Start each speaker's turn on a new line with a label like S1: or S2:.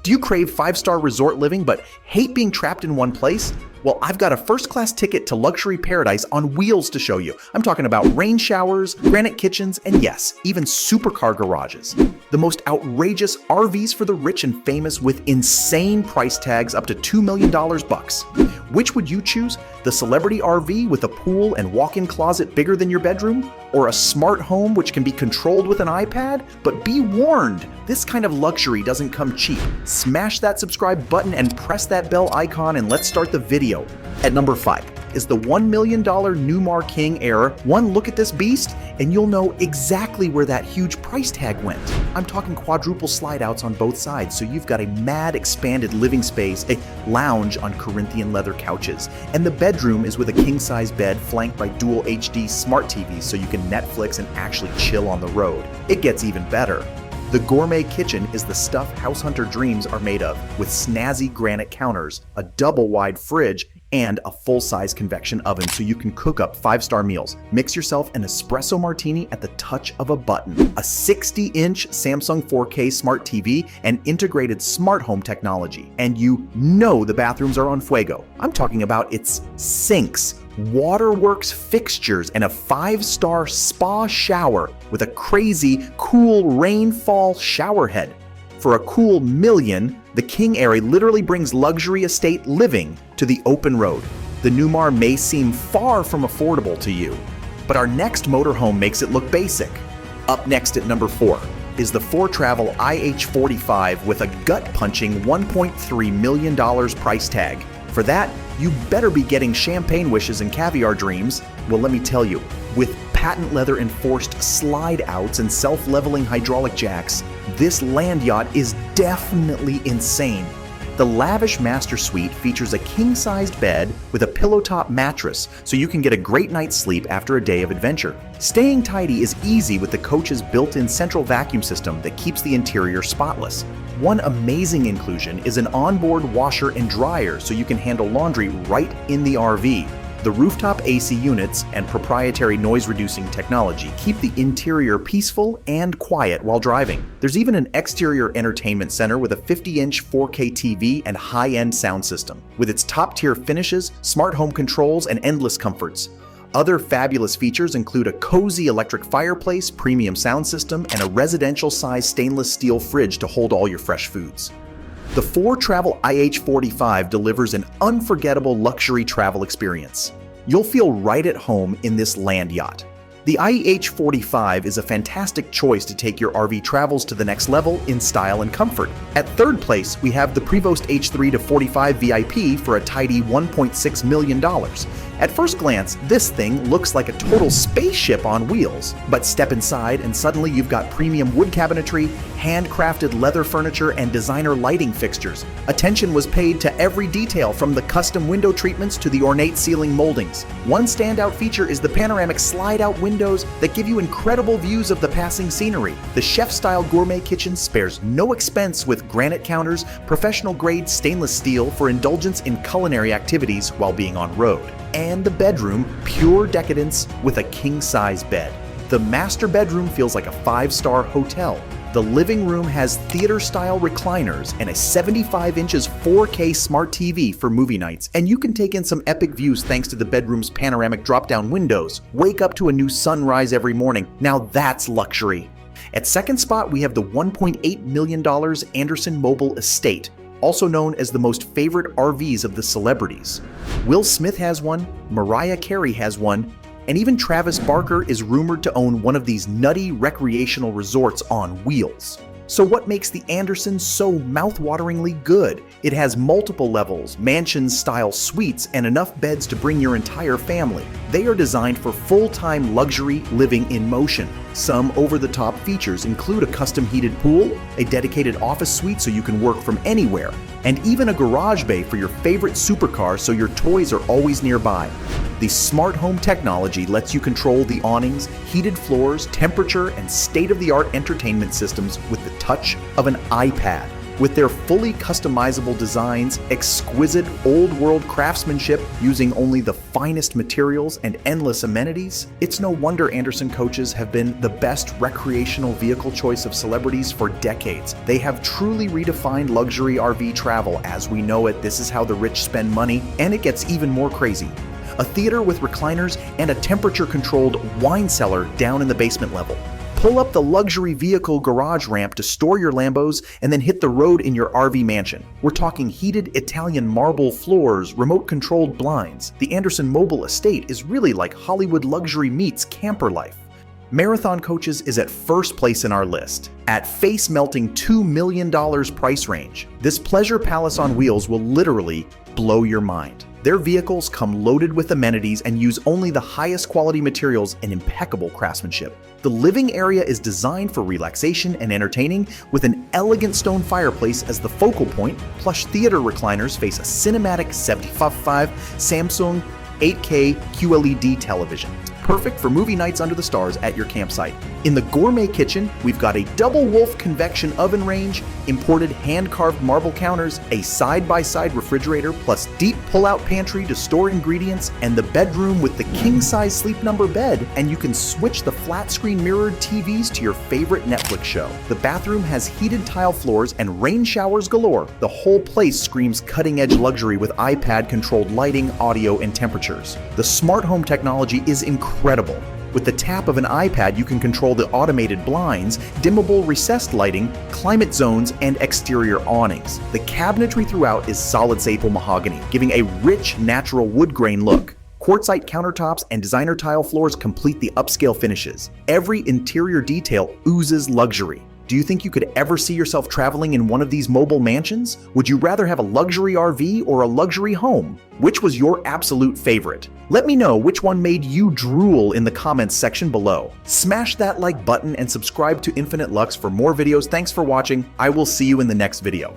S1: Do you crave 5-star resort living but hate being trapped in one place? Well, I've got a first-class ticket to luxury paradise on wheels to show you. I'm talking about rain showers, granite kitchens, and yes, even supercar garages. The most outrageous RVs for the rich and famous with insane price tags up to $2 million bucks. Which would you choose? The celebrity RV with a pool and walk-in closet bigger than your bedroom? Or a smart home which can be controlled with an iPad? But be warned, this kind of luxury doesn't come cheap. Smash that subscribe button and press that bell icon and let's start the video. At number 5 is the $1 million Newmar King Aire. One look at this beast and you'll know exactly where that huge price tag went. I'm talking quadruple slide outs on both sides, so you've got a mad expanded living space, a lounge on Corinthian leather couches, and the bedroom is with a king-size bed flanked by dual HD smart TVs so you can Netflix and actually chill on the road. It gets even better. The gourmet kitchen is the stuff house hunter dreams are made of, with snazzy granite counters, a double-wide fridge, and a full-size convection oven so you can cook up 5-star meals. Mix yourself an espresso martini at the touch of a button. A 60-inch Samsung 4K smart TV and integrated smart home technology. And you know the bathrooms are on fuego. I'm talking about its sinks, waterworks fixtures, and a 5-star spa shower with a crazy, cool rainfall shower head. For a cool $1 million, the King Aire literally brings luxury estate living to the open road. The Newmar may seem far from affordable to you, but our next motorhome makes it look basic. Up next at number 4 is the 4Travel IH45 with a gut-punching $1.3 million price tag. For that, you better be getting champagne wishes and caviar dreams. Well, let me tell you, with patent leather enforced slide outs and self-leveling hydraulic jacks, this land yacht is definitely insane. The lavish master suite features a king-sized bed with a pillow-top mattress so you can get a great night's sleep after a day of adventure. Staying tidy is easy with the coach's built-in central vacuum system that keeps the interior spotless. One amazing inclusion is an onboard washer and dryer so you can handle laundry right in the RV. The rooftop AC units and proprietary noise-reducing technology keep the interior peaceful and quiet while driving. There's even an exterior entertainment center with a 50-inch 4K TV and high-end sound system. With its top-tier finishes, smart home controls, and endless comforts. Other fabulous features include a cozy electric fireplace, premium sound system, and a residential-sized stainless steel fridge to hold all your fresh foods. The 4Travel IH45 delivers an unforgettable luxury travel experience. You'll feel right at home in this land yacht. The IH45 is a fantastic choice to take your RV travels to the next level in style and comfort. At third place, we have the Prevost H3-45 VIP for a tidy $1.6 million. At first glance, this thing looks like a total spaceship on wheels, but step inside and suddenly you've got premium wood cabinetry, handcrafted leather furniture, and designer lighting fixtures. Attention was paid to every detail from the custom window treatments to the ornate ceiling moldings. One standout feature is the panoramic slide-out windows that give you incredible views of the passing scenery. The chef-style gourmet kitchen spares no expense with granite counters, professional-grade stainless steel for indulgence in culinary activities while being on road. And the bedroom, pure decadence with a king-size bed. The master bedroom feels like a 5-star hotel. The living room has theater-style recliners and a 75 inches 4K smart TV for movie nights, and you can take in some epic views thanks to the bedroom's panoramic drop-down windows. Wake up to a new sunrise every morning. Now that's luxury. At second spot, we have the $1.8 million Anderson Mobile Estate, also known as the most favorite RVs of the celebrities. Will Smith has one, Mariah Carey has one, and even Travis Barker is rumored to own one of these nutty recreational resorts on wheels. So what makes the Anderson so mouth-wateringly good? It has multiple levels, mansion-style suites, and enough beds to bring your entire family. They are designed for full-time luxury living in motion. Some over-the-top features include a custom heated pool, a dedicated office suite so you can work from anywhere, and even a garage bay for your favorite supercar so your toys are always nearby. The smart home technology lets you control the awnings, heated floors, temperature, and state-of-the-art entertainment systems with the touch of an iPad. With their fully customizable designs, exquisite old-world craftsmanship using only the finest materials and endless amenities, it's no wonder Anderson coaches have been the best recreational vehicle choice of celebrities for decades. They have truly redefined luxury RV travel as we know it. This is how the rich spend money, and it gets even more crazy. A theater with recliners and a temperature-controlled wine cellar down in the basement level. Pull up the luxury vehicle garage ramp to store your Lambos and then hit the road in your RV mansion. We're talking heated Italian marble floors, remote-controlled blinds. The Anderson Mobile Estate is really like Hollywood luxury meets camper life. Marathon Coaches is at first place in our list, at face-melting $2 million price range. This pleasure palace on wheels will literally blow your mind. Their vehicles come loaded with amenities and use only the highest quality materials and impeccable craftsmanship. The living area is designed for relaxation and entertaining with an elegant stone fireplace as the focal point. Plush theater recliners face a cinematic 75.5 Samsung 8K QLED television, perfect for movie nights under the stars at your campsite. In the gourmet kitchen, we've got a double wolf convection oven range, imported hand-carved marble counters, a side-by-side refrigerator, plus deep pull-out pantry to store ingredients, and the bedroom with the king-size sleep number bed, and you can switch the flat-screen mirrored TVs to your favorite Netflix show. The bathroom has heated tile floors and rain showers galore. The whole place screams cutting-edge luxury with iPad-controlled lighting, audio, and temperatures. The smart home technology is incredible. With the tap of an iPad, you can control the automated blinds, dimmable recessed lighting, climate zones, and exterior awnings. The cabinetry throughout is solid maple mahogany, giving a rich, natural wood grain look. Quartzite countertops and designer tile floors complete the upscale finishes. Every interior detail oozes luxury. Do you think you could ever see yourself traveling in one of these mobile mansions? Would you rather have a luxury RV or a luxury home? Which was your absolute favorite? Let me know which one made you drool in the comments section below. Smash that like button and subscribe to Infinite Lux for more videos. Thanks for watching. I will see you in the next video.